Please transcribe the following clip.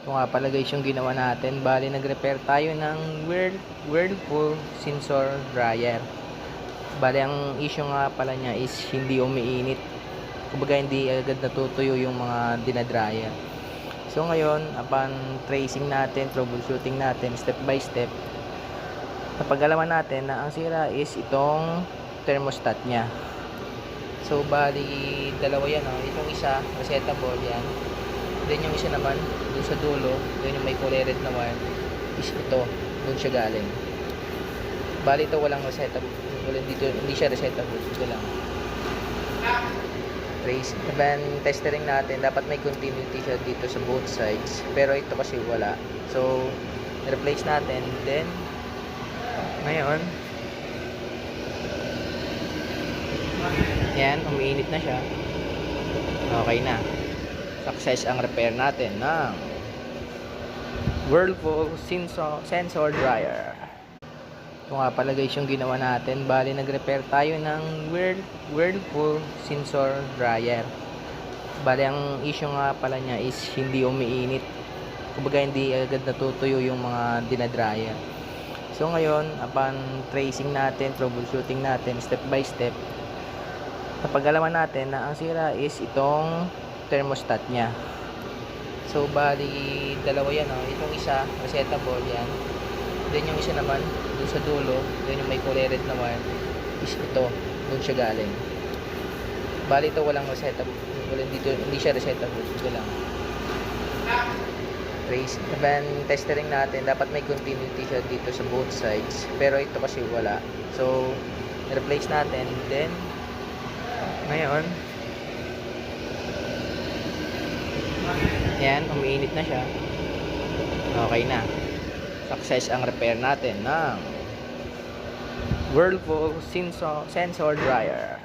Ito nga pala guys yung ginawa natin. Bali nag-repair tayo ng Whirlpool sensor dryer. Bali ang issue nga pala niya is hindi umiinit. Kumbaga hindi agad natutuyo yung mga dinadryer. So ngayon, upon tracing natin, troubleshooting natin step by step, napag-alaman natin na ang sira is itong thermostat niya. So bali dalawa yan, oh. Itong isa resettable yan, then yung isa naman dun sa dulo, then yung may kulay red na wire is ito, dun siya galing. Bali ito walang resettable, dito hindi siya resettable, ito lang trace. Then testering natin, dapat may continuity siya dito sa both sides, pero ito kasi wala, so replace natin. Then ngayon yan, umiinit na siya. Okay na. Success ang repair natin ng Whirlpool sensor dryer. Ito nga pala guys yung ginawa natin. Bali nag-repair tayo ng Whirlpool sensor dryer. Bali ang issue nga pala niya is hindi umiinit. Kumbaga hindi agad natutuyo yung mga dinadryer. So ngayon, upon tracing natin, troubleshooting natin step by step, napag-alaman natin na ang sira is itong thermostat niya. So bali dalawa yan, oh. Itong isa resettable yan, then yung isa naman dun sa dulo, then yung may kulay red na wire is ito, dun siya galing. Bali ito walang resettable, hindi siya resettable, ito lang trace. Then testering natin, dapat may continuity siya dito sa both sides, pero ito kasi wala, so replace natin. Then ngayon yan, umiinit na siya. Okay na. Success ang repair natin ng Whirlpool sensor dryer.